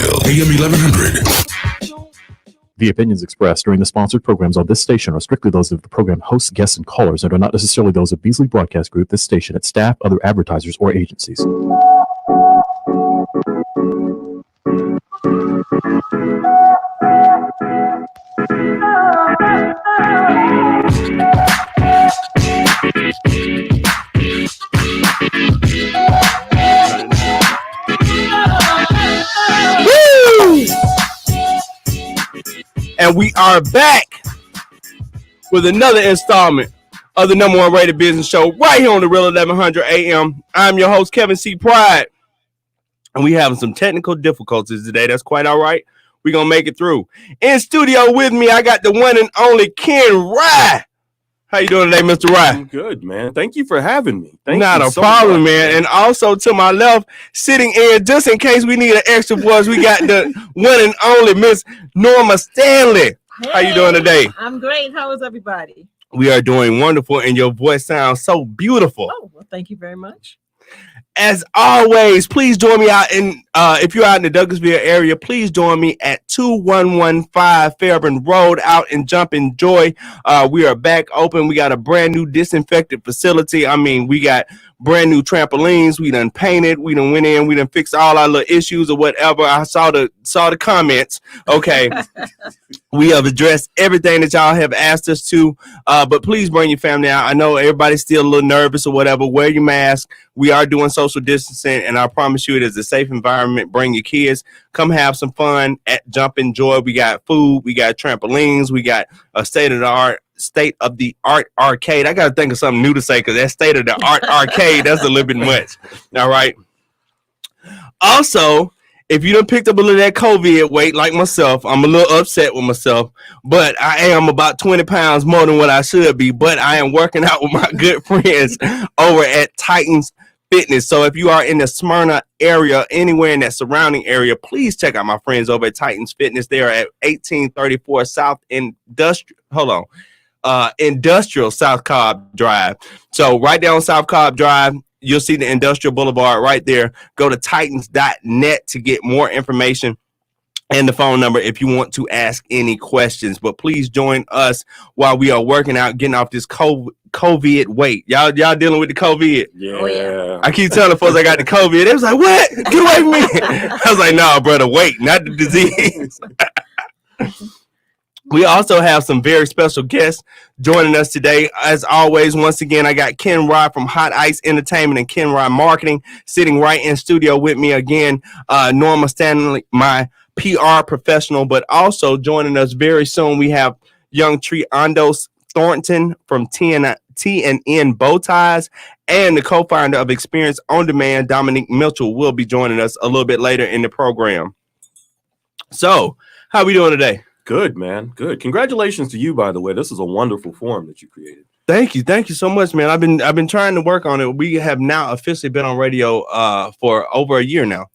Nashville, AM 1100. The opinions expressed during the sponsored programs on this station are strictly those of the program hosts, guests, and callers, and are not necessarily those of Beasley Broadcast Group, this station, its staff, other advertisers, or agencies. And we are back with another installment of the number one rated business show right here on the Real 1100 AM. I'm your host, Kevin C. Pride, and we having some technical difficulties today. That's quite all right. We're going to make it through. In studio with me, I got the one and only Ken Rye. How you doing today, Mr. Rye? I'm good, man. Thank you for having me. Not a problem, man. And also to my left, sitting in, just in case we need an extra voice, we got the one and only Miss Norma Stanley. Hey, how you doing today? I'm great. How is everybody? We are doing wonderful, and your voice sounds so beautiful. Oh, well, thank you very much. As always, please join me out in, if you're out in the Douglasville area, please join me at 2115 Fairburn Road out in Jumpin' Joy. We are back open. We got a brand new disinfected facility. I mean, we got brand new trampolines. We done painted. We done went in. We done fixed all our little issues or whatever. I saw the comments. Okay. We have addressed everything that y'all have asked us to, but please bring your family out. I know everybody's still a little nervous or whatever. Wear your mask. We are doing social distancing, and I promise you it is a safe environment. Bring your kids. Come have some fun at Jumpin' Joy. We got food. We got trampolines. We got a state-of-the-art arcade. I got to think of something new to say because that state-of-the-art arcade, that's a little bit much. All right. Also, if you done picked up a little of that COVID weight like myself, I'm a little upset with myself, but I am about 20 pounds more than what I should be, but I am working out with my good friends over at Titans Fitness. So if you are in the Smyrna area, anywhere in that surrounding area, please check out my friends over at Titans Fitness. They are at 1834 South Industrial South Cobb Drive. So right down South Cobb Drive, you'll see the Industrial Boulevard right there. Go to titans.net to get more information and the phone number if you want to ask any questions. But please join us while we are working out, getting off this COVID weight. Y'all dealing with the COVID? Yeah. Oh, yeah. I keep telling folks I got the COVID. They was like, what? Get away from me. I was like, no, brother, wait, not the disease. We also have some very special guests joining us today. As always, once again, I got Ken Rye from Hot Ice Entertainment and Ken Rye Marketing sitting right in studio with me again. Norma Stanley, my PR professional, but also joining us very soon, we have young Treandos Thornton from T&N Bow Ties, and the co-founder of Xperienc On Demand, Domonique Mitchell, will be joining us a little bit later in the program. So, how are we doing today? Good, man. Good. Congratulations to you, by the way. This is a wonderful forum that you created. Thank you so much, man. I've been trying to work on it. We have now officially been on radio for over a year now.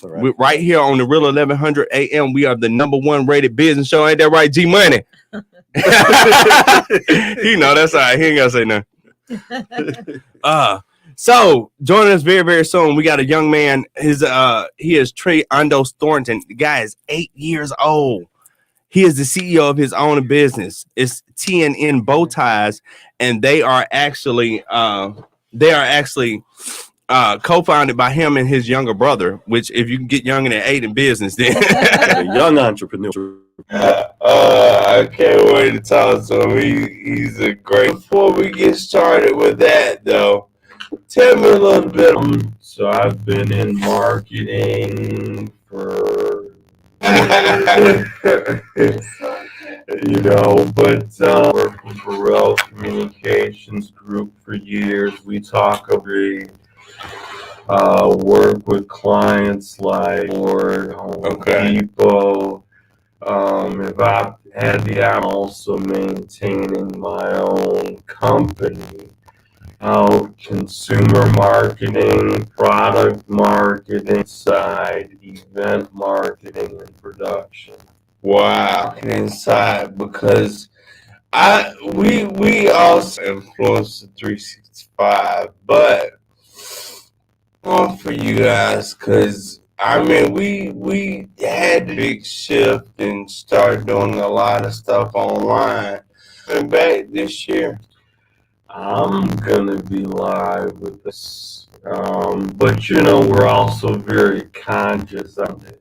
Right. We're right here on the Real 1100 AM. We are the number one rated business show. Ain't that right, G Money? You know that's all right. He ain't gotta say nothing. So joining us very, very soon, we got a young man. He is Treandos Thornton. The guy is 8 years old. He is the CEO of his own business. It's T&N Bow Ties, and they are actually co-founded by him and his younger brother. Which, if you can get younger than 8 in business, then A young entrepreneur. I can't wait to talk to him. He's a great. Before we get started with that, though, tell me a little bit. So I've been in marketing for but working for Real Communications Group for years. We talk about work with clients like Ford, Home Depot. If I've had I'm also maintaining my own company. Consumer marketing, product marketing side, event marketing, and production. Wow, inside, because we also influence the 365, but for you guys, because I mean, we had the big shift and started doing a lot of stuff online. And back this year, I'm gonna be live with this, but you know, we're also very conscious of it.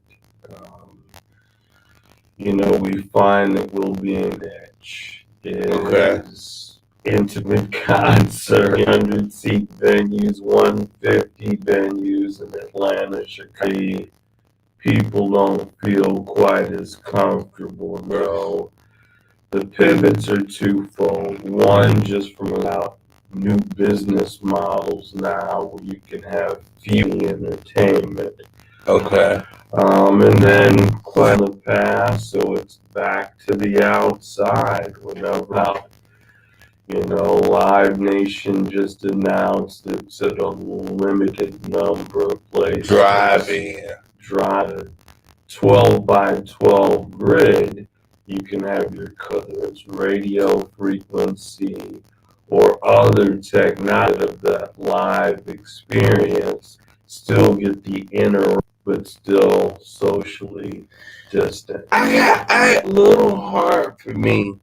You know, we find that we'll be in niche. Okay. Is intimate concert, 100-seat venues, 150 venues in Atlanta, Chicago. People don't feel quite as comfortable. No, the pivots are twofold. One, just from about new business models now where you can have viewing entertainment. okay, And then quite in the past, so it's back to the outside. Whenever, you know, Live Nation just announced it's at a limited number of places. Drive 12 by 12 grid. You can have your, whether it's radio frequency or other technology of that live experience, still get the inner, but still socially distant. I a little hard for me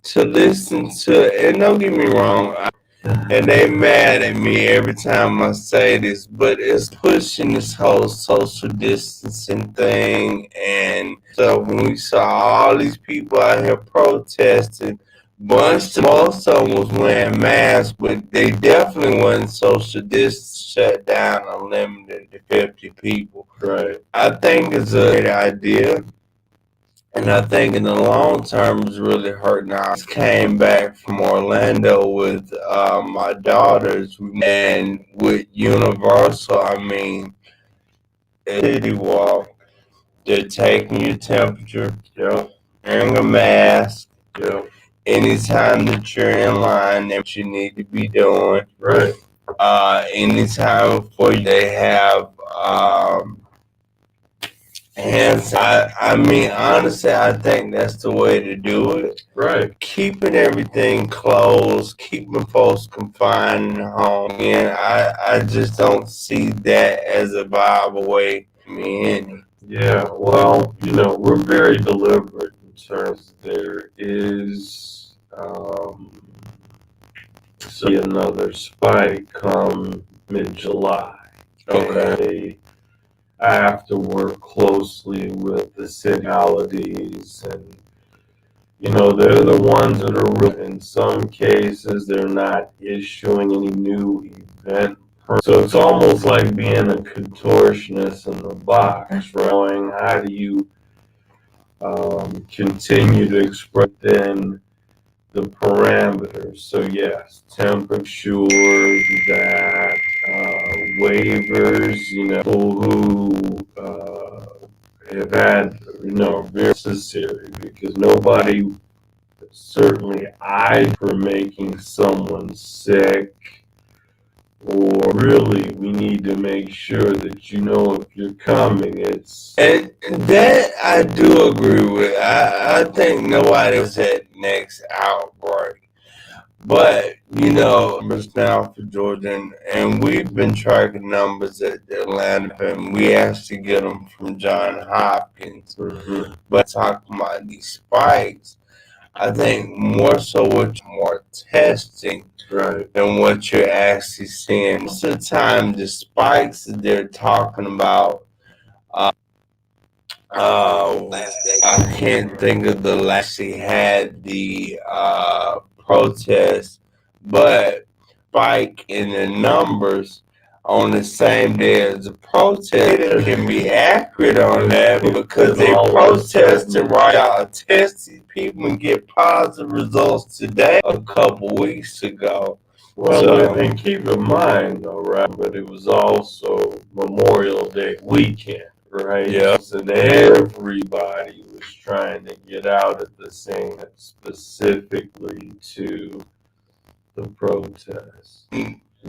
to listen to, and don't get me wrong, and they mad at me every time I say this, but it's pushing this whole social distancing thing. And so when we saw all these people out here protesting, most of them was wearing masks, but they definitely wasn't social distance, shut down or limited to 50 people. Right. I think it's a great idea. And I think in the long term, it's really hurting. I just came back from Orlando with my daughters, and with Universal, I mean, City Walk, they're taking your temperature, wearing a mask, anytime that you're in line, that's what you need to be doing. Right. Anytime before they have hands. I mean, honestly, I think that's the way to do it. Right. Keeping everything closed, keeping folks confined in home. And I just don't see that as a viable way to me in. Yeah, well, you know, we're very deliberate in terms there is see another spike come mid-July. Okay. I have to work closely with the municipalities, and you know, they're the ones that are, in some cases, they're not issuing any new event. So it's almost like being a contortionist in the box, right? How do you continue to express within the parameters? So yes, temperature, that waivers, you know, people who have had, you know, very necessary, because nobody, certainly I, for making someone sick, or really we need to make sure that, you know, if you're coming, it's... And that I do agree with. I think nobody was at next outbreak. But, you know, numbers now for Georgia, and we've been tracking numbers at Atlanta, and we actually get them from Johns Hopkins. Mhm. But talking about these spikes, I think more so with more testing Right. than what you're actually seeing. Most of the time, the spikes that they're talking about, I can't think of the last he had the protest, but spike in the numbers on the same day as the protest. They can be accurate on that because they protested right out, tested people and get positive results today a couple weeks ago. Well, So- and keep in mind, though, right, but it was also Memorial Day weekend, right? Yeah. And everybody was trying to get out at the same, specifically to the protest.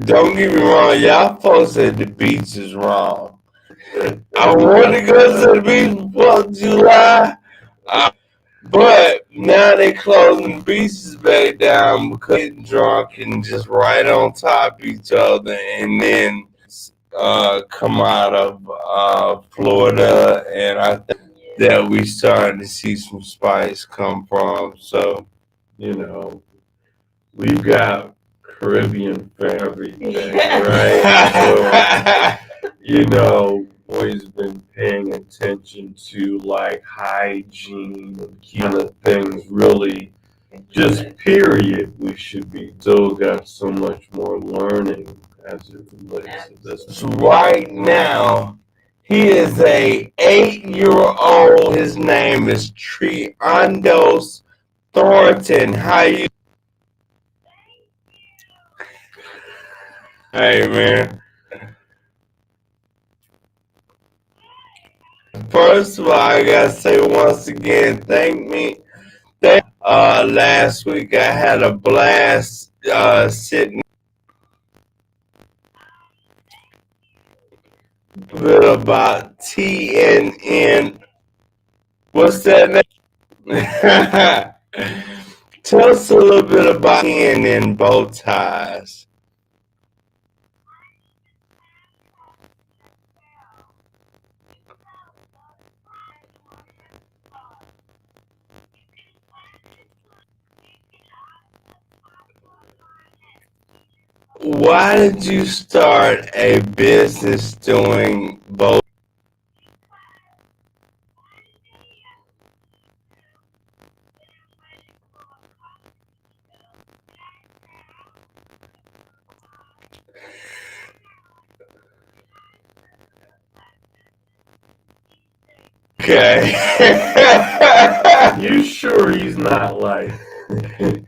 Don't get me wrong, y'all folks at the beach is wrong. I want to go to the beach before July, but now they closing the beaches back down because getting drunk and just right on top of each other, and then come out of Florida, and I think that we starting to see some spice come from. So, You know, we've got Caribbean for everything, right? So, you know, always been paying attention to like hygiene and kind of things really just period we should be still got so much more learning as it relates to this. So right now, he is a 8-year-old. His name is Treandos Thornton. How you? Hey man. First of all, I gotta say once again, thank me. Last week I had a blast sitting bit about TNN. What's that name? Tell us a little bit about TNN bow ties. Why did you start a business doing bow? Okay. You sure he's not like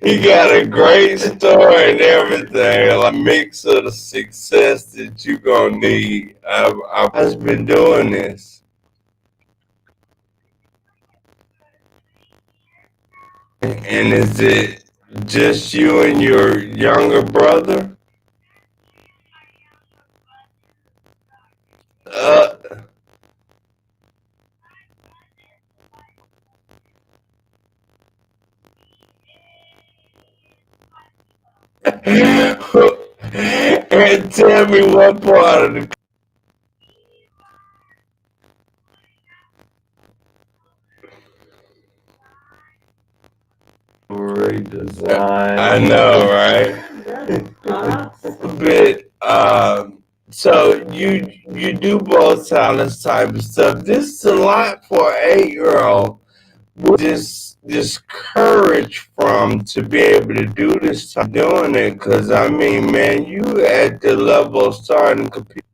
He got a great story and everything, like mix of the success that you gonna need. I've been doing this. And is it just you and your younger brother? Uh, and tell me what part of the great design. I know, right? But so you do both talents type of stuff. This is a lot for an 8-year-old. This courage from to be able to do this time doing it, because I mean, man, you at the level of starting to compete.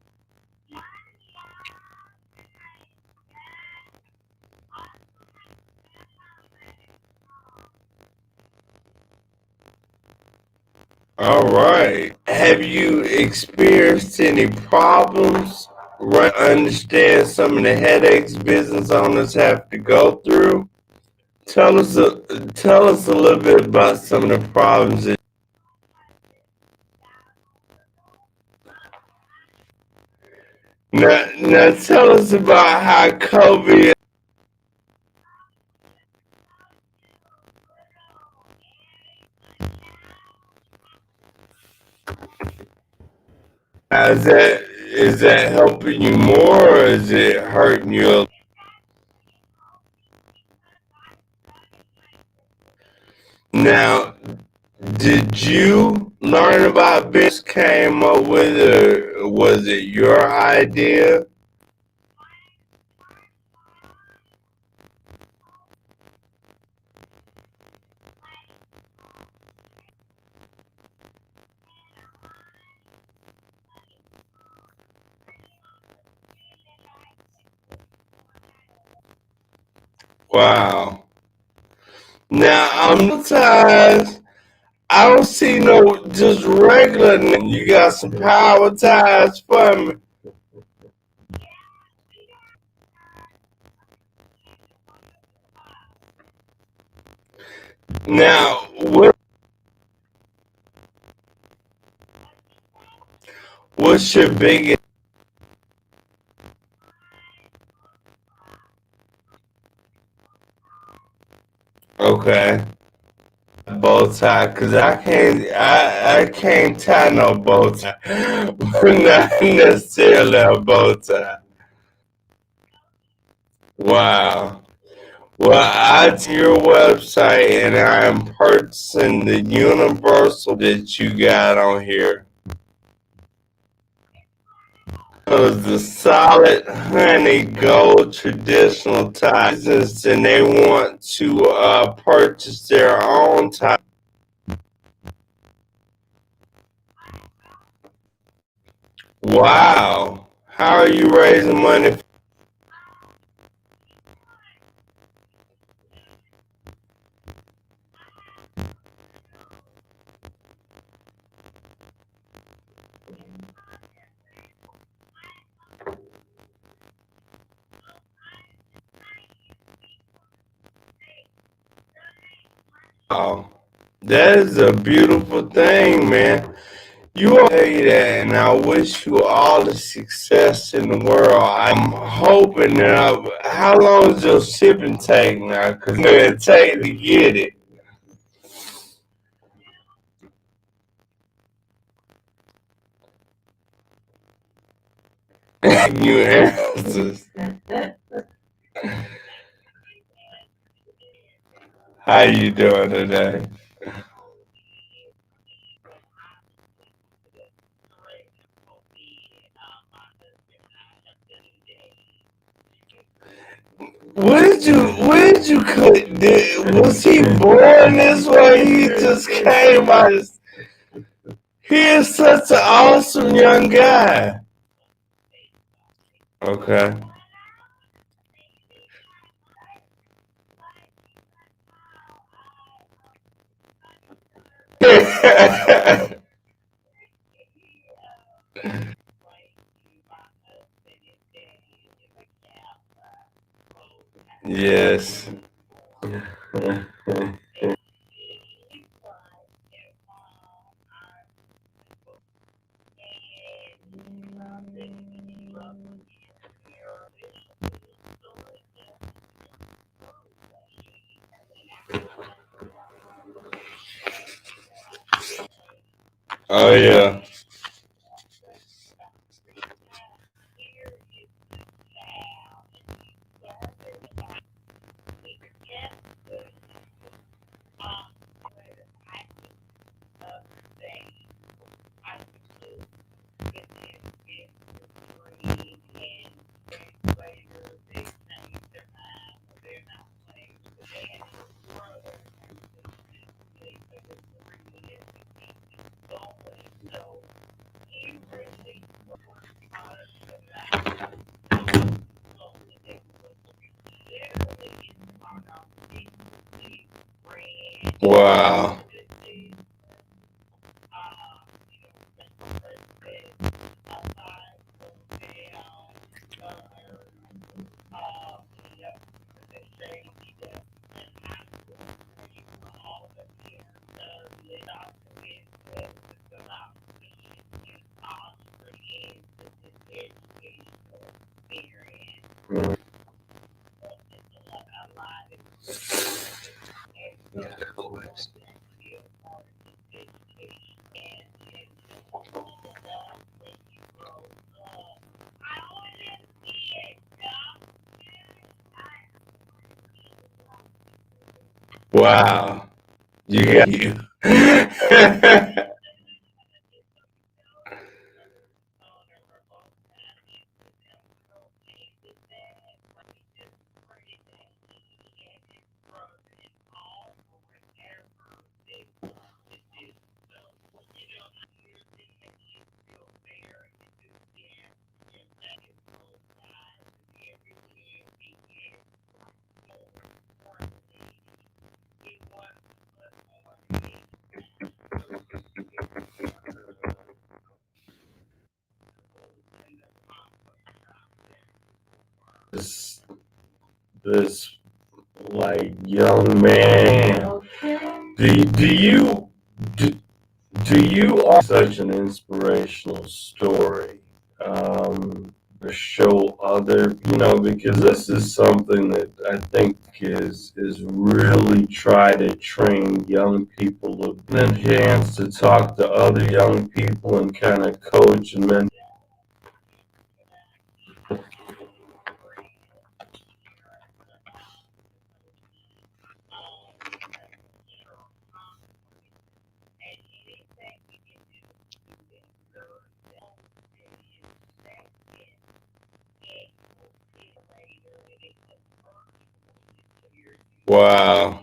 All right. Have you experienced any problems? Right, understand some of the headaches business owners have to go through. Tell us a little bit about some of the problems. Now tell us about how COVID. Is that helping you more, or is it hurting you? Now, did you learn about business? Came up with it, or was it your idea? Wow. Now I'm ties. I don't see no just regular. You got some power ties for me. Now, what's your biggest? Okay. bow tie because I can't tie no bow tie. Not necessarily a bow tie. Wow. Well, I to your website and I am purchasing the universal that you got on here. It was the solid honey gold traditional ties, and they want to purchase their own tie. Wow. How are you raising money? Wow. That is a beautiful thing, man. You all say that, and I wish you all the success in the world. I'm hoping that how long does your shipping take now? Because it's going to take to get it. You answers. How you doing today? Where did you was he born this way? He just came out. He is such an awesome young guy. Okay. Yes. Oh yeah. Wow. Wow. You got you. this like young man. Do you are such an inspirational story? to show other, because this is something that I think is really try to train young people, and a chance to talk to other young people and kind of coach and mentor. Wow.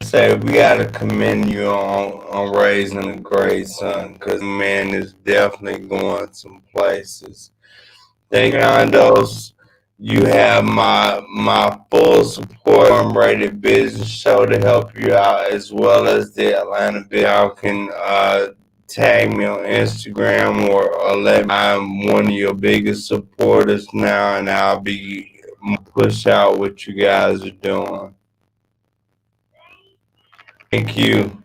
Say we gotta commend you on raising a great son, because man is definitely going some places. Thank you, Treandos. You have my full support. I'm ready business show to help you out, as well as the Atlanta Bill. Y'all can tag me on Instagram or let me. I'm one of your biggest supporters now, and I'll be push out what you guys are doing. Thank you.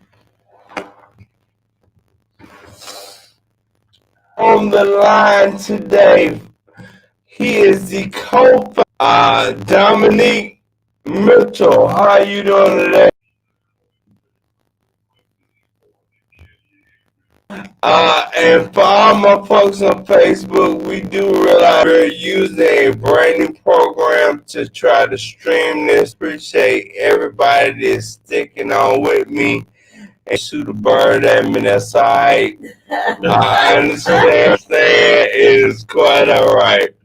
On the line today, he is the co-founder, Domonique Mitchell. How are you doing today? And for all my folks on Facebook, we do realize we're using a brand new program to try to stream this. Appreciate everybody that's sticking on with me and shoot a bird at me. That's all right. I understand. It is quite all right.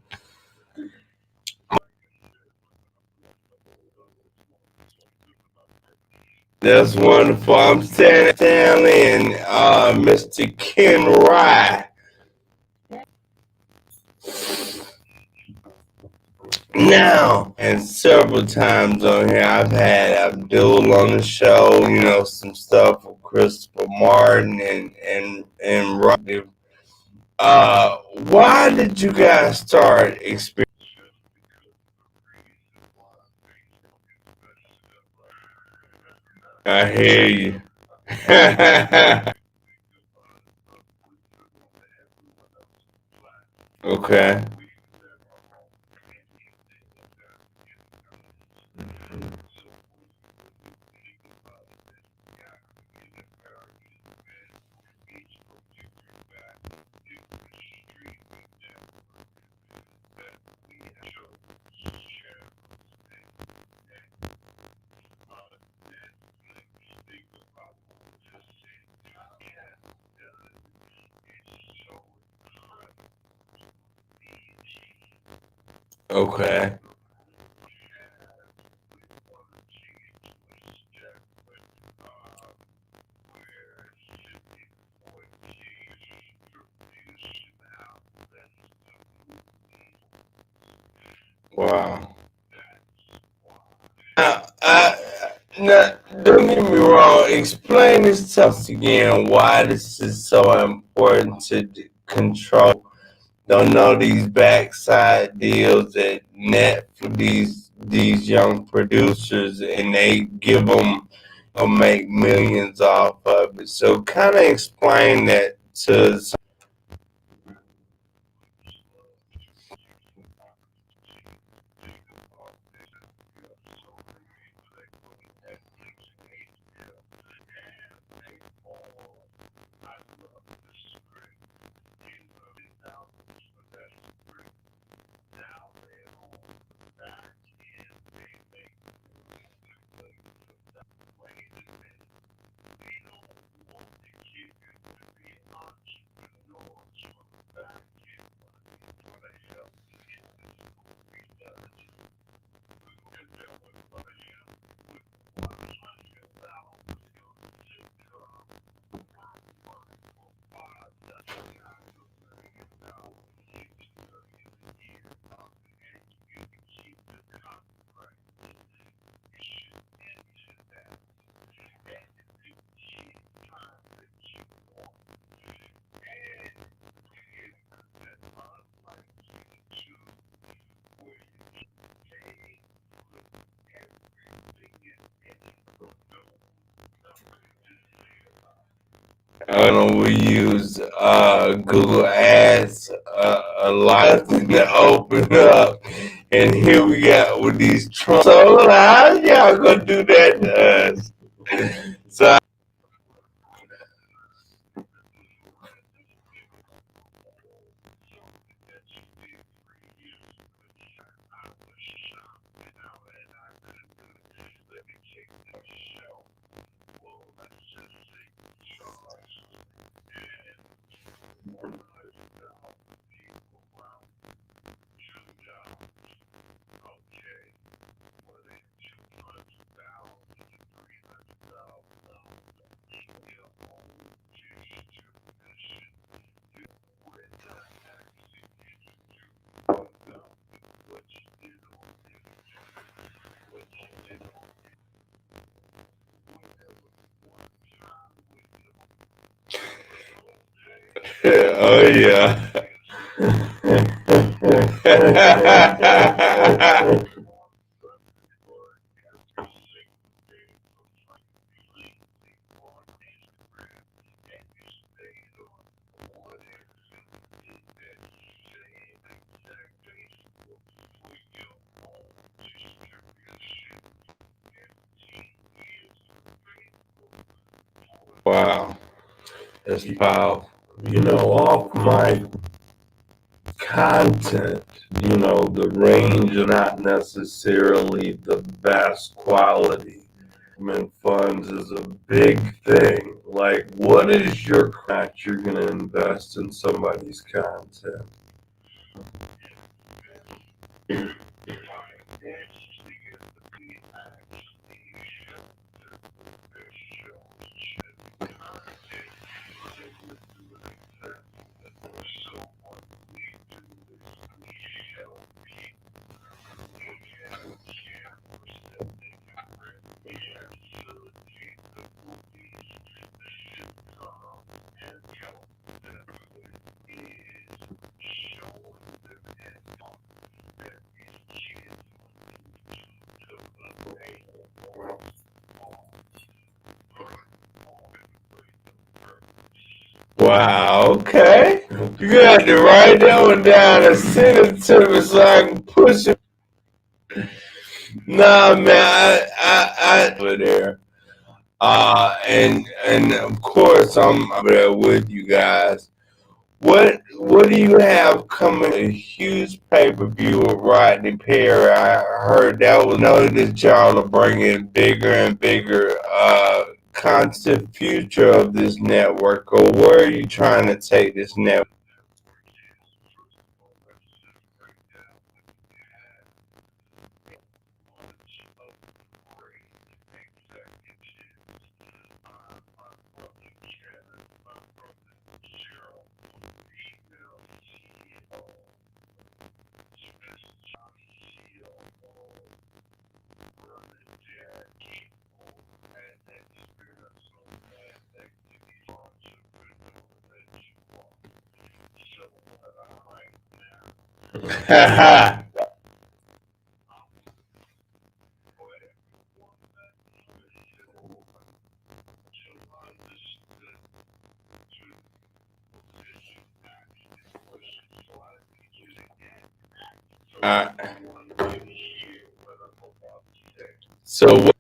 That's wonderful. I'm Stanley and Mr. Ken Rye. Now, and several times on here, I've had Abdul on the show, some stuff with Christopher Martin and Rob. Why did you guys start Xperienc? I hear you. Okay. Okay. Wow. Now, don't get me wrong. Explain this to us again. Why this is so important to control. Don't know these backside deals that Netflix, these these young producers, and they give them or make millions off of it. So kind of explain that to some. I know we use Google Ads a lot to open up, and here we got with these Trump. So how y'all gonna do that to us? So oh yeah. Wow, that's powerful. You know, off my content, you know, the range are not necessarily the best quality. And funds is a big thing. Like, what is your that you're going to invest in somebody's content? Wow, okay. You got to write that one down and send it to me so I can push it. Nah, man, I over there. And of course I'm over there with you guys. What do you have coming? A huge pay-per-view of Rodney Perry. I heard that was noted that y'all are bringing bigger and bigger content future of this network. Or where are you trying to take this network? Uh, so what?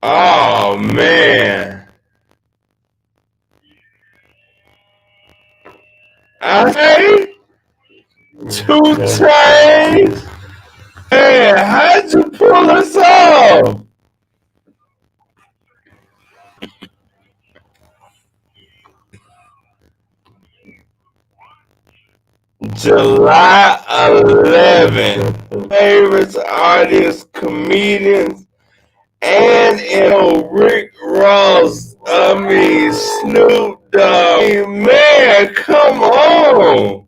Oh man. Okay. 2 chains. Man, how'd you pull us off? July 11th. Favorites, artists, comedians, and Rick Ross. Snoop Dogg. Hey, man, come on.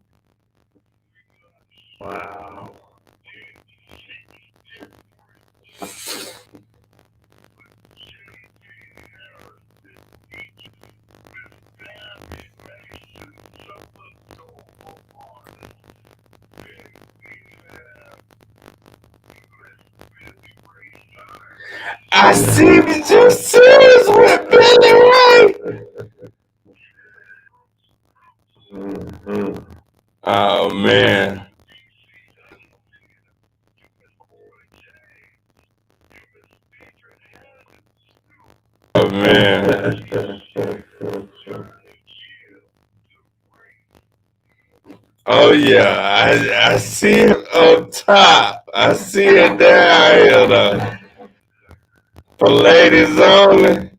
Wow. I see what you serious with Billy Ray. Mhm. Oh man. Oh man. Oh yeah. I see it up top. I see it down here though. For ladies only.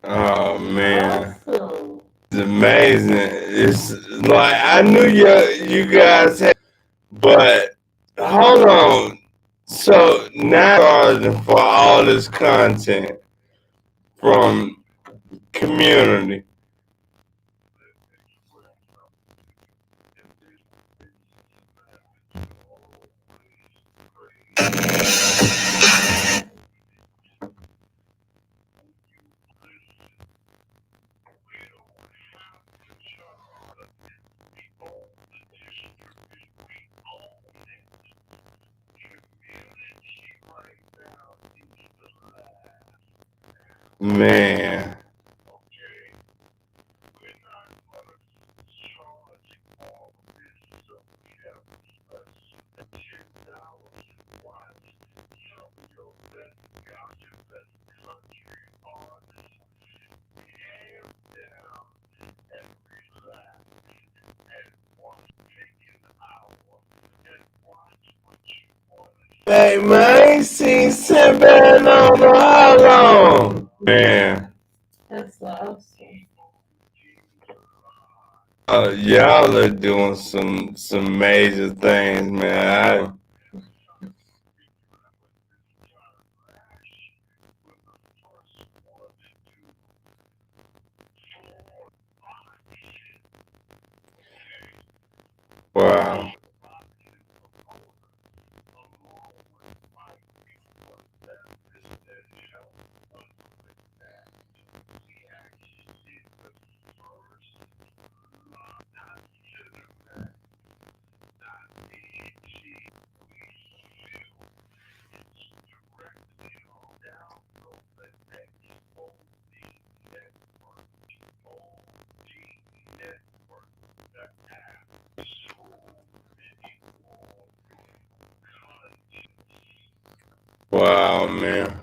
Oh man. It's amazing. It's like I knew you guys had, but hold on. So now for all this content from community. Man. Hey man, I ain't seen Sinbad on how long. Man. That's awesome. Y'all are doing some major things, man. Wow. Wow, man.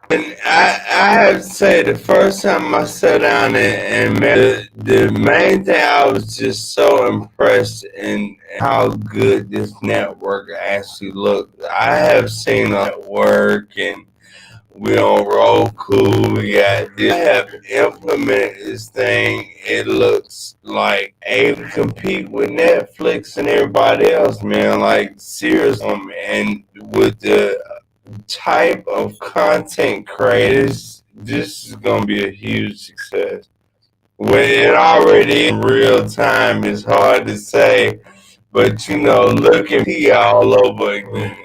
And I have to say, the first time I sat down and met, the main thing I was just so impressed in how good this network actually looked. I have seen it work and We on Roku. We got this. I have implemented this thing. It looks like able to compete with Netflix and everybody else, man. Like seriously, and with the type of content creators, this is gonna be a huge success. When it already in real time, it's hard to say, but you know, look at me all over again.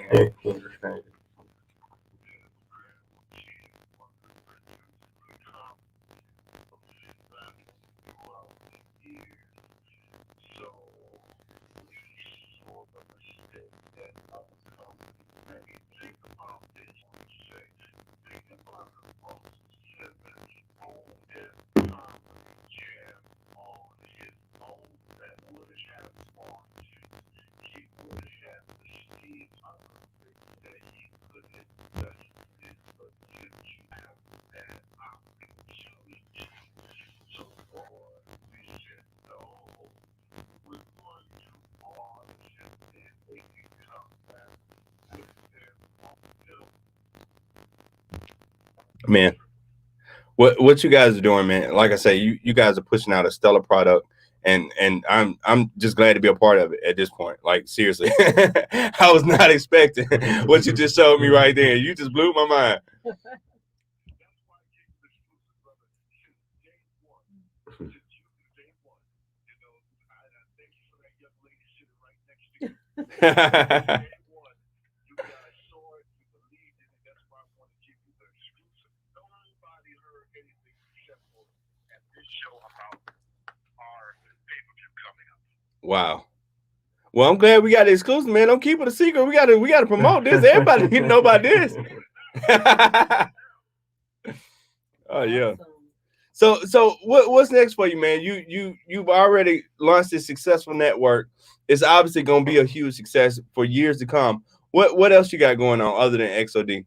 Man, what you guys are doing, man? Like I say, you guys are pushing out a stellar product, and I'm just glad to be a part of it at this point. Like seriously, I was not expecting what you just showed me right there. You just blew my mind. Wow. Well, I'm glad we got the exclusive, man. Don't keep it a secret. We gotta promote this. Everybody need to know about this. Oh yeah. So what's next for you, man? You've already launched this successful network. It's obviously gonna be a huge success for years to come. What else you got going on other than XOD?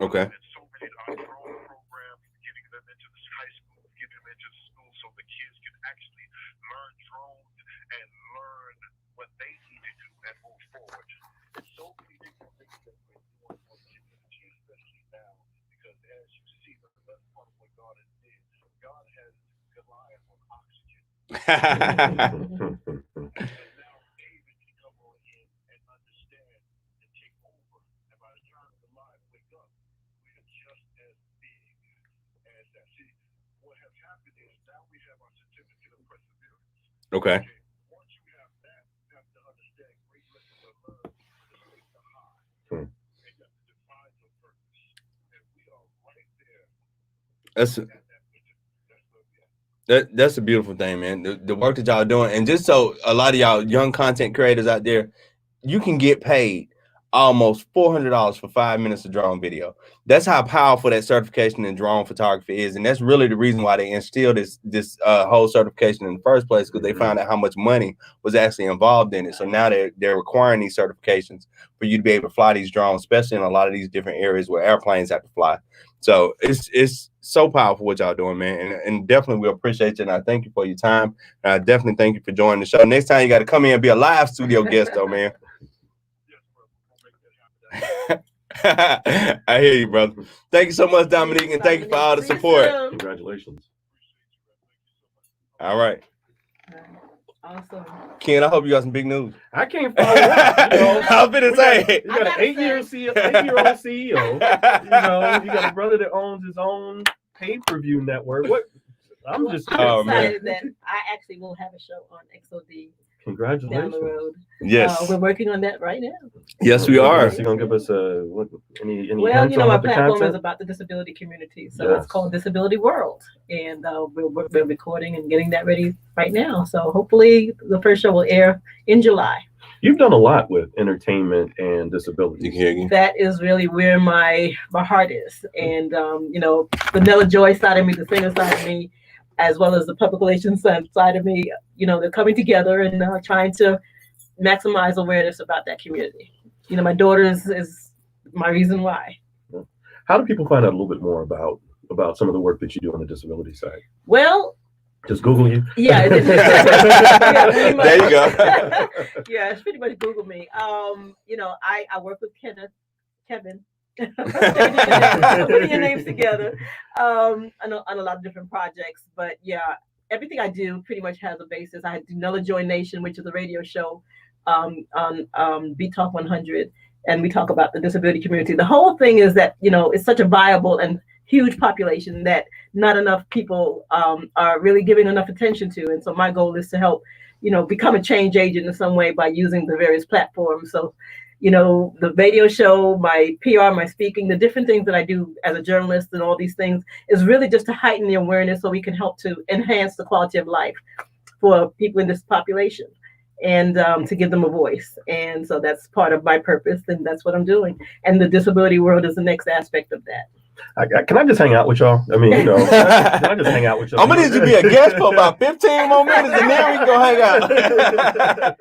Okay. And so many drone programs, getting them into the high school, getting them into the school so the kids can actually learn drones and learn what they need to do and move forward. And so many different things that we're doing for the community, especially now, because as you see, the best part of what God has did, God has Goliath on oxygen. Okay. Once you have that, you have to understand great lessons are learned to the high. And you have to define your purpose. And we are right there. That's a beautiful thing, man. The work that y'all are doing. And just so a lot of y'all young content creators out there, you can get paid almost $400 for 5 minutes of drone video. That's how powerful that certification in drone photography is, and that's really the reason why they instilled this whole certification in the first place, because they found out how much money was actually involved in it. So now they're requiring these certifications for you to be able to fly these drones, especially in a lot of these different areas where airplanes have to fly. So it's so powerful what y'all doing, man, and definitely we appreciate you, and I thank you for your time, and I definitely thank you for joining the show. Next time you got to come in and be a live studio guest, though, man. I hear you, brother. Thank you so much, Domonique, and thank you for all the support. Congratulations. All right. Awesome. Ken, I hope you got some big news. I can't follow that. You know, I'm finna say. You got an 8-year-old CEO. You know, you got a brother that owns his own pay-per-view network. What? I'm just excited that I actually will have a show on XOD. Congratulations. Down the road. Yes. We're working on that right now. Yes, we are. So you're going to give us any well, you know, our platform content? is about the disability community. So It's called Disability World. And we're recording and getting that ready right now. So hopefully the first show will air in July. You've done a lot with entertainment and disability. That is really where my heart is. And, you know, the Nella Joy side of me, the singer side of me, as well as the public relations side of me, you know, they're coming together and trying to maximize awareness about that community. You know, my daughter is my reason why. How do people find out a little bit more about some of the work that you do on the disability side? Well, just Google you. Yeah. There you go. Yeah, it's pretty much Google me. I work with Kevin. Putting your names together on a lot of different projects. But yeah, everything I do pretty much has a basis. I do Nulla Joy Nation, which is a radio show on Beat Talk 100, and we talk about the disability community. The whole thing is that it's such a viable and huge population that not enough people are really giving enough attention to, and so my goal is to help become a change agent in some way by using the various platforms. So the radio show, my PR, my speaking, the different things that I do as a journalist and all these things is really just to heighten the awareness so we can help to enhance the quality of life for people in this population and to give them a voice. And so that's part of my purpose, and that's what I'm doing. And the disability world is the next aspect of that. Can I just hang out with y'all? I mean, can I just hang out with y'all? I'm gonna need you to be a guest for about 15 more minutes, and then we can go hang out.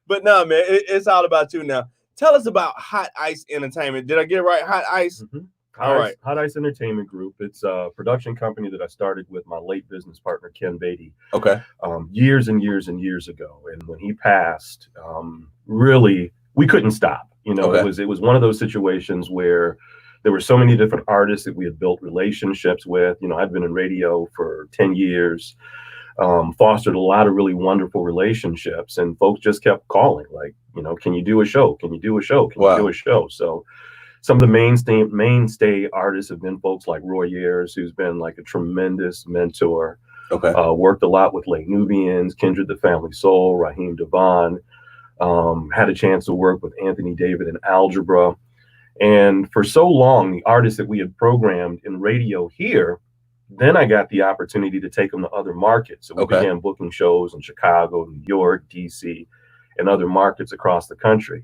But no, man, it's all about you now. Tell us about Hot Ice Entertainment. Did I get it right? Hot Ice? Mm-hmm. All right. Hot Ice Entertainment Group. It's a production company that I started with my late business partner, Ken Beatty. Okay. Years and years and years ago. And when he passed, really, we couldn't stop. Okay. It was one of those situations where there were so many different artists that we had built relationships with. I'd been in radio for 10 years. Fostered a lot of really wonderful relationships, and folks just kept calling, like, can you do a show? Can you do a show? Can you do a show? So some of the mainstay artists have been folks like Roy Ayers, who's been like a tremendous mentor. Okay. Worked a lot with Lake Nubians, Kindred the Family Soul, Raheem Devon. Had a chance to work with Anthony David in Algebra. And for so long, the artists that we had programmed in radio here, then I got the opportunity to take them to other markets. So we began booking shows in Chicago, New York, DC, and other markets across the country.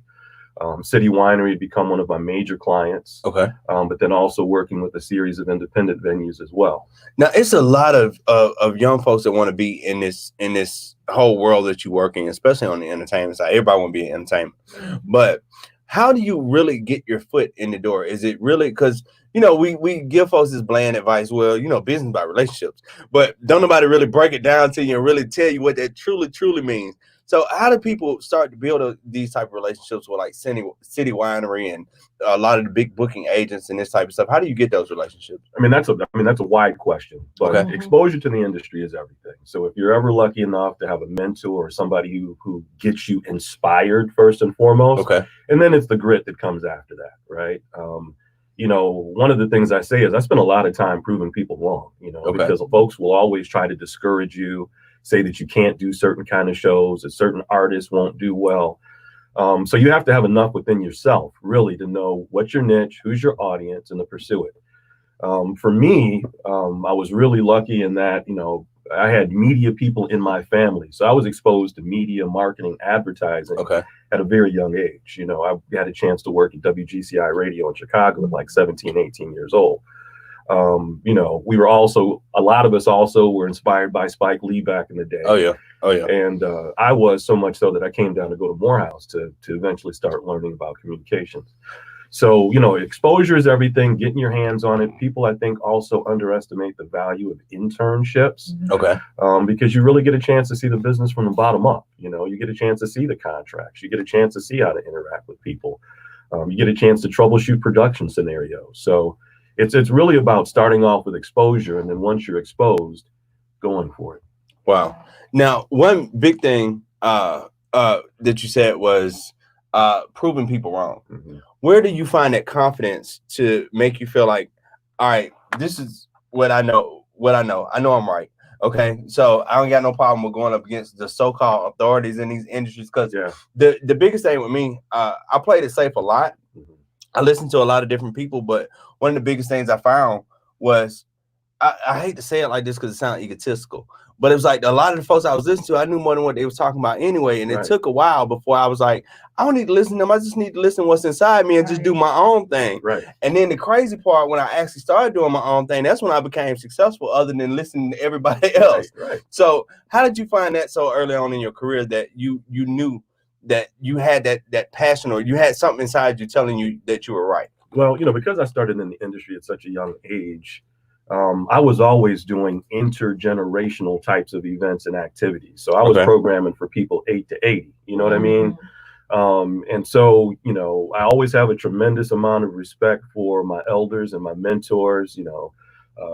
City Winery had become one of my major clients. Okay. But then also working with a series of independent venues as well. Now, it's a lot of young folks that want to be in this whole world that you work in, especially on the entertainment side. Everybody want to be in entertainment. But how do you really get your foot in the door? Is it really because we give folks this bland advice, well, business by relationships, but don't nobody really break it down to you and really tell you what that truly means. So how do people start to build these type of relationships with like City Winery and a lot of the big booking agents and this type of stuff? How do you get those relationships? I mean, that's a wide question, but exposure to the industry is everything. So if you're ever lucky enough to have a mentor or somebody who gets you inspired first and foremost, and then it's the grit that comes after that, right? One of the things I say is I spend a lot of time proving people wrong, because folks will always try to discourage you, say that you can't do certain kind of shows, that certain artists won't do well. So you have to have enough within yourself really to know what's your niche, who's your audience, and to pursue it. For me, I was really lucky in that, I had media people in my family. So I was exposed to media, marketing, advertising at a very young age. I had a chance to work at WGCI radio in Chicago at like 17, 18 years old. We were also, a lot of us also were inspired by Spike Lee back in the day. Oh yeah. And I was so much so that I came down to go to Morehouse to eventually start learning about communications. So, exposure is everything, getting your hands on it. People, I think, also underestimate the value of internships. Because you really get a chance to see the business from the bottom up. You get a chance to see the contracts. You get a chance to see how to interact with people. You get a chance to troubleshoot production scenarios. So it's really about starting off with exposure, and then once you're exposed, going for it. Wow. Now, one big thing that you said was proving people wrong. Where do you find that confidence to make you feel like, all right, this is what I know. I know I'm right. Okay. So I don't got no problem with going up against the so-called authorities in these industries. Cause the biggest thing with me, I played it safe a lot. I listened to a lot of different people, but one of the biggest things I found was, I hate to say it like this because it sounds egotistical, but it was like a lot of the folks I was listening to, I knew more than what they was talking about anyway. And it took a while before I was like, I don't need to listen to them. I just need to listen to what's inside me and just do my own thing. And then the crazy part, when I actually started doing my own thing, that's when I became successful other than listening to everybody else. So how did you find that so early on in your career that you knew you had that passion, or you had something inside you telling you that you were right? Well, because I started in the industry at such a young age, I was always doing intergenerational types of events and activities. So I was programming for people 8 to 80. You know what I mean? And so, I always have a tremendous amount of respect for my elders and my mentors,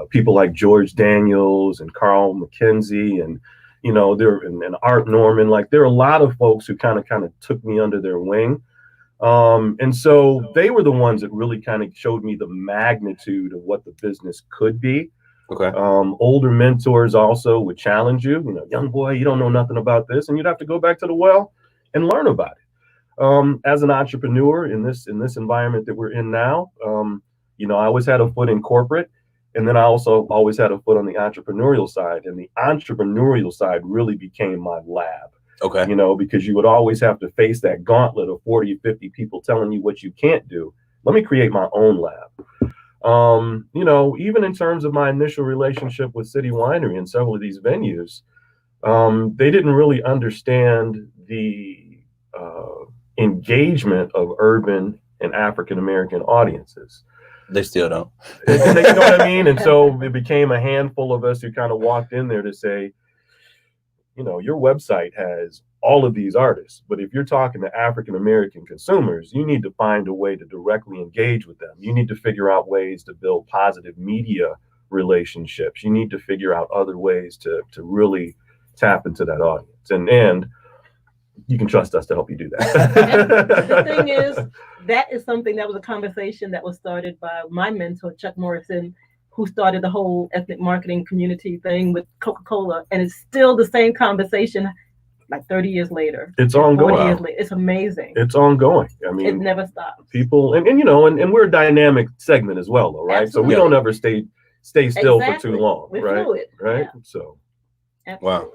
people like George Daniels and Carl McKenzie and, and Art Norman. Like, there are a lot of folks who kind of took me under their wing. And so they were the ones that really kind of showed me the magnitude of what the business could be. Older mentors also would challenge you, young boy, you don't know nothing about this, and you'd have to go back to the well and learn about it. As an entrepreneur in this environment that we're in now, I always had a foot in corporate, and then I also always had a foot on the entrepreneurial side, and the entrepreneurial side really became my lab. Because you would always have to face that gauntlet of 40 or 50 people telling you what you can't do. Let me create my own lab. Even in terms of my initial relationship with City Winery and several of these venues, they didn't really understand the engagement of urban and African-American audiences. They still don't. You know what I mean? And so it became a handful of us who kind of walked in there to say, your website has all of these artists, but if you're talking to African-American consumers, you need to find a way to directly engage with them. You need to figure out ways to build positive media relationships. You need to figure out other ways to really tap into that audience. And you can trust us to help you do that. The thing is, that is something that was a conversation that was started by my mentor, Chuck Morrison, who started the whole ethnic marketing community thing with Coca-Cola. And it's still the same conversation like 30 years later. It's ongoing. 40 years later. It's amazing. It's ongoing. I mean, it never stops. People, and we're a dynamic segment as well, though, right? Absolutely. So we don't ever stay still for too long, We're right? fluid. Right. Yeah. So. Absolutely. Wow.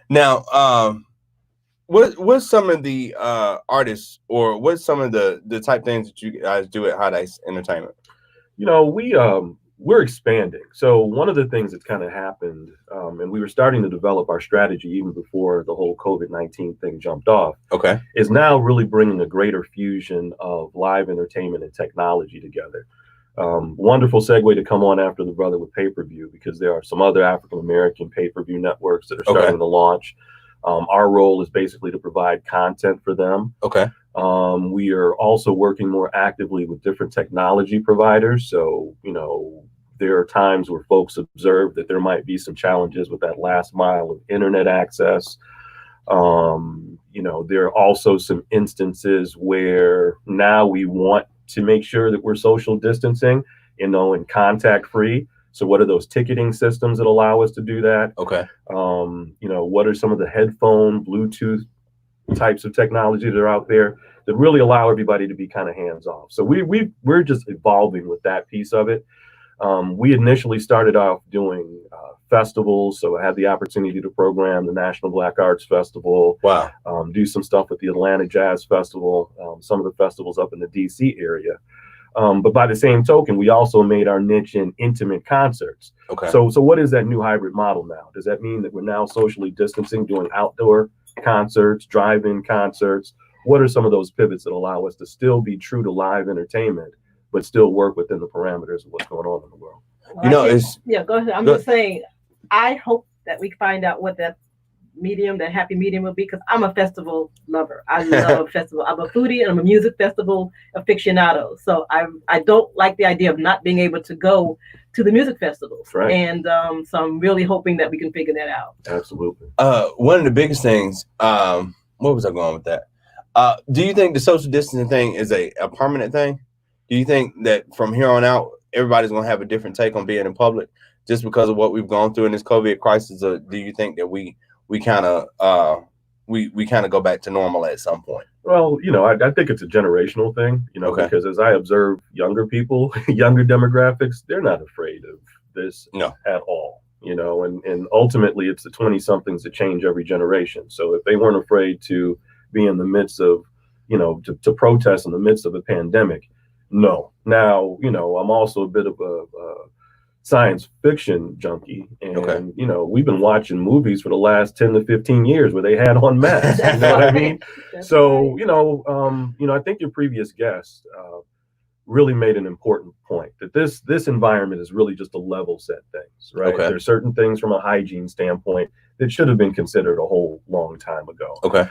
Now, what's some of the artists, or what's some of the type things that you guys do at Hot Ice Entertainment? We're expanding. So one of the things that's kind of happened, and we were starting to develop our strategy even before the whole COVID-19 thing jumped off, is now really bringing a greater fusion of live entertainment and technology together. Wonderful segue to come on after the brother with pay-per-view, because there are some other African-American pay-per-view networks that are starting to launch. Our role is basically to provide content for them. We are also working more actively with different technology providers. So, there are times where folks observe that there might be some challenges with that last mile of internet access. There are also some instances where now we want to make sure that we're social distancing, and contact free. So what are those ticketing systems that allow us to do that? What are some of the headphone, Bluetooth types of technology that are out there that really allow everybody to be kind of hands off? So we're just evolving with that piece of it. We initially started off doing festivals. So I had the opportunity to program the National Black Arts Festival. Do some stuff with the Atlanta Jazz Festival, some of the festivals up in the DC area. But by the same token, we also made our niche in intimate concerts. So what is that new hybrid model now? Does that mean that we're now socially distancing, doing outdoor concerts, drive-in concerts? What are some of those pivots that allow us to still be true to live entertainment, but still work within the parameters of what's going on in the world? Go ahead. I'm just saying, I hope that we find out what that happy medium will be, because I'm a festival lover. I love festival. I'm a foodie and I'm a music festival aficionado. So I don't like the idea of not being able to go to the music festivals. Right. And so I'm really hoping that we can figure that out. Absolutely. One of the biggest things, where was I going with that? Do you think the social distancing thing is a permanent thing? Do you think that from here on out, everybody's going to have a different take on being in public just because of what we've gone through in this COVID crisis? Or do you think that we kind of go back to normal at some point? Well, I think it's a generational thing, because as I observe younger people, younger demographics, they're not afraid of this at all, and ultimately it's the 20-somethings that change every generation. So if they weren't afraid to be in the midst of, to protest in the midst of a pandemic, no. Now, I'm also a bit of a science fiction junkie, and you know, we've been watching movies for the last 10 to 15 years where they had on masks. You know what I mean? So, you know, I think your previous guest really made an important point that this environment is really just to level set things, right? Okay. There's certain things from a hygiene standpoint that should have been considered a whole long time ago. Okay.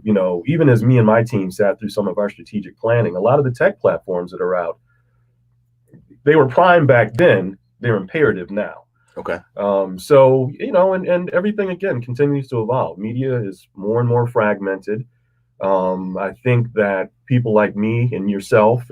You know, even as me and my team sat through some of our strategic planning, a lot of the tech platforms that are out, they were prime back then, they're imperative now. Okay. So, you know, and everything again continues to evolve. Media is more and more fragmented. I think that people like me and yourself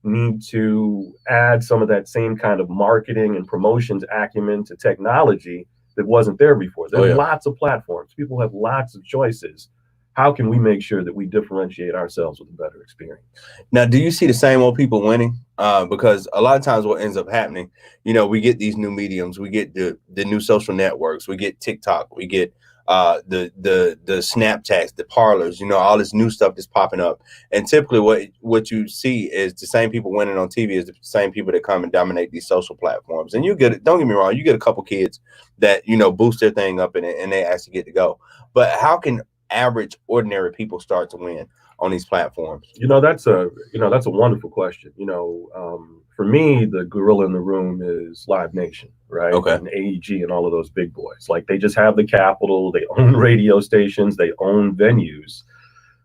need to add some of that same kind of marketing and promotions acumen to technology that wasn't there before. There's lots of platforms. People have lots of choices. How can we make sure that we differentiate ourselves with a better experience? Now, do you see the same old people winning? Because a lot of times what ends up happening, you know, we get these new mediums, we get the new social networks, we get TikTok, we get the Snapchats, the parlors, you know, all this new stuff that's popping up. And typically what you see is the same people winning on TV is the same people that come and dominate these social platforms. And you get, don't get me wrong, you get a couple kids that, you know, boost their thing up and they actually get to go. But how can average ordinary people start to win on these platforms? You know, that's a wonderful question. You know, for me, the gorilla in the room is Live Nation, right? Okay. And AEG and all of those big boys. Like, they just have the capital, they own radio stations, they own venues.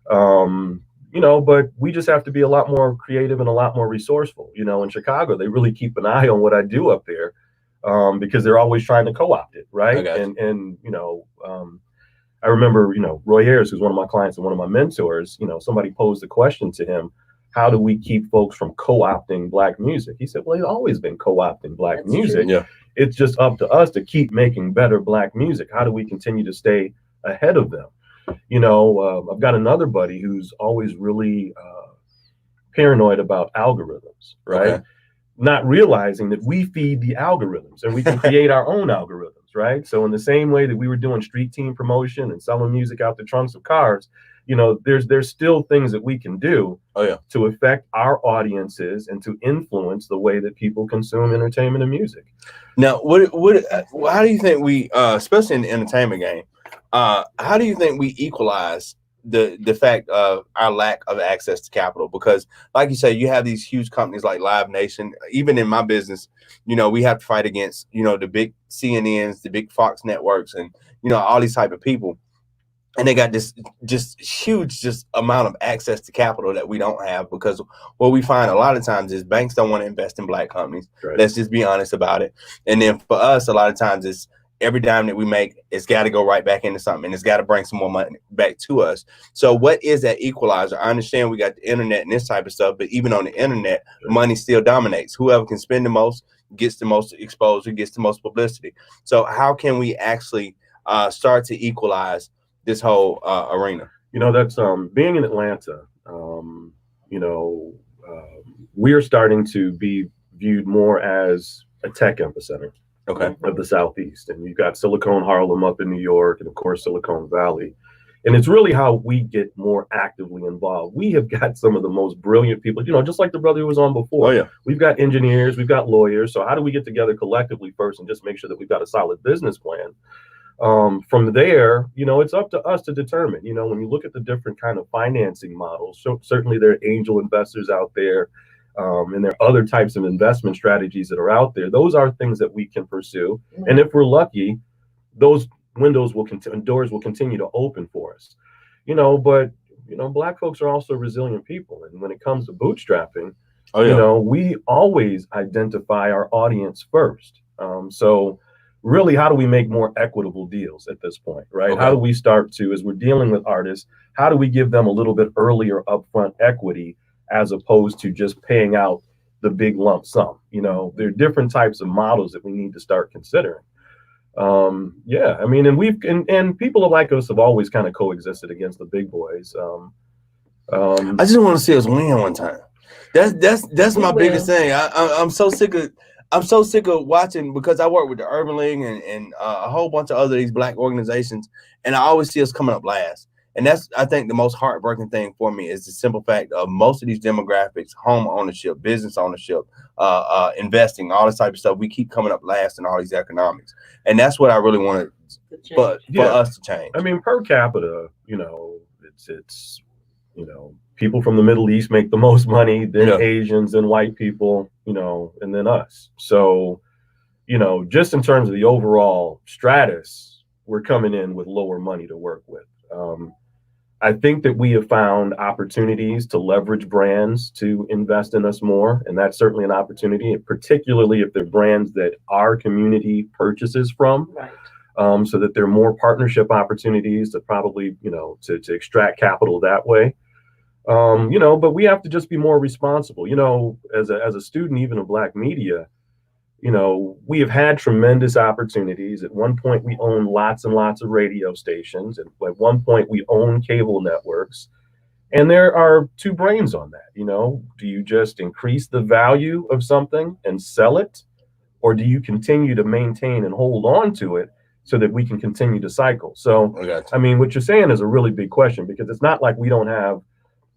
You know, but we just have to be a lot more creative and a lot more resourceful. You know, in Chicago, they really keep an eye on what I do up there, because they're always trying to co-opt it, right? And you know, I remember, you know, Roy Ayers, who's one of my clients and one of my mentors, you know, somebody posed a question to him, how do we keep folks from co-opting Black music? He said, well, he's always been co-opting Black music. Yeah. It's just up to us to keep making better Black music. How do we continue to stay ahead of them? You know, I've got another buddy who's always really paranoid about algorithms, right? Okay. Not realizing that we feed the algorithms and we can create our own algorithms. Right. So in the same way that we were doing street team promotion and selling music out the trunks of cars, you know, there's still things that we can do to affect our audiences and to influence the way that people consume entertainment and music. Now, how do you think we, especially in the entertainment game, how do you think we equalize the fact of our lack of access to capital? Because like you say, you have these huge companies like Live Nation. Even in my business, you know, we have to fight against, you know, the big CNNs, the big Fox networks, and, you know, all these type of people. And they got this just huge amount of access to capital that we don't have, because what we find a lot of times is banks don't want to invest in Black companies. Right. Let's just be honest about it. And then for us, a lot of times it's every dime that we make, it's got to go right back into something, and it's got to bring some more money back to us. So what is that equalizer? I understand we got the internet and this type of stuff, but even on the internet, money still dominates. Whoever can spend the most gets the most exposure, gets the most publicity. So how can we actually start to equalize this whole arena? You know, that's being in Atlanta, you know, we're starting to be viewed more as a tech epicenter. Okay. Of the Southeast. And you've got Silicon Harlem up in New York, and of course Silicon Valley. And it's really how we get more actively involved. We have got some of the most brilliant people, you know, just like the brother who was on before. Oh, yeah. We've got engineers, we've got lawyers. So how do we get together collectively first and just make sure that we've got a solid business plan? From there, you know, it's up to us to determine, you know, when you look at the different kind of financing models, so certainly there are angel investors out there. And there are other types of investment strategies that are out there. Those are things that we can pursue. Mm-hmm. And if we're lucky, those windows will doors will continue to open for us. You know, but, you know, Black folks are also resilient people. And when it comes to bootstrapping, you know, we always identify our audience first. So really, how do we make more equitable deals at this point, right? How do we start to, as we're dealing with artists, how do we give them a little bit earlier upfront equity, as opposed to just paying out the big lump sum? You know, there are different types of models that we need to start considering. Yeah, I mean, and people like us have always kind of coexisted against the big boys. I just want to see us win one time. That's my biggest thing. I'm so sick of watching, because I work with the Urban League and a whole bunch of other these Black organizations, and I always see us coming up last. And that's, I think, the most heartbreaking thing for me is the simple fact of most of these demographics, home ownership, business ownership, investing, all this type of stuff. We keep coming up last in all these economics. And that's what I really want for us to change. I mean, per capita, it's people from the Middle East make the most money, then Asians, then white people, and then us. So, just in terms of the overall stratus, we're coming in with lower money to work with. I think that we have found opportunities to leverage brands to invest in us more. And that's certainly an opportunity, particularly if they're brands that our community purchases from. Right. So that there are more partnership opportunities to probably, to extract capital that way. But we have to just be more responsible. As a student, even of Black media, we have had tremendous opportunities. At one point, we owned lots and lots of radio stations. And at one point, we owned cable networks. And there are two brains on that. Do you just increase the value of something and sell it? Or do you continue to maintain and hold on to it so that we can continue to cycle? So, I mean, what you're saying is a really big question, because it's not like we don't have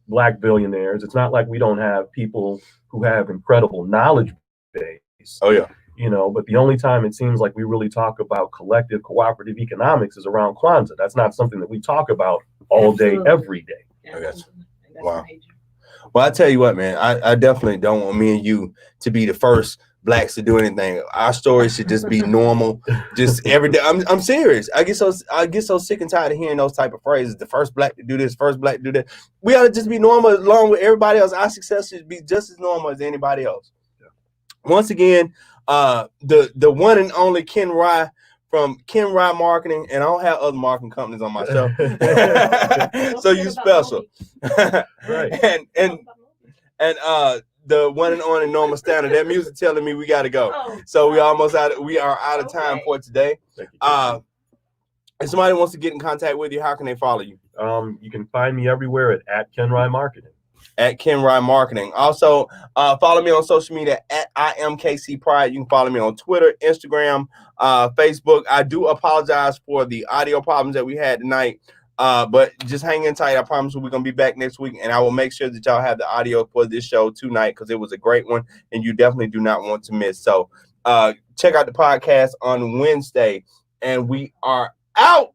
Black billionaires. It's not like we don't have people who have incredible knowledge base. Oh, yeah. But the only time it seems like we really talk about collective cooperative economics is around Kwanzaa. That's not something that we talk about all day, every day. Wow. Well, I tell you what, man, I definitely don't want me and you to be the first Blacks to do anything. Our story should just be normal, just every day. I'm serious. I get so sick and tired of hearing those type of phrases. The first Black to do this, first Black to do that. We ought to just be normal along with everybody else. Our success should be just as normal as anybody else. Yeah. Once again, the one and only Ken Rye from Ken Rye Marketing, and I don't have other marketing companies on my show. So you special. Right. And the one and only Norma Standard. That music telling me we got to go. So we are out of time for today. If somebody wants to get in contact with you, how can they follow you? You can find me everywhere at Ken Rye Marketing. At Ken Rye Marketing. Also, follow me on social media at IMKC Pride. You can follow me on Twitter, Instagram, Facebook. I do apologize for the audio problems that we had tonight. But just hang in tight. I promise we're going to be back next week, and I will make sure that y'all have the audio for this show tonight, because it was a great one, and you definitely do not want to miss. So check out the podcast on Wednesday, and we are out.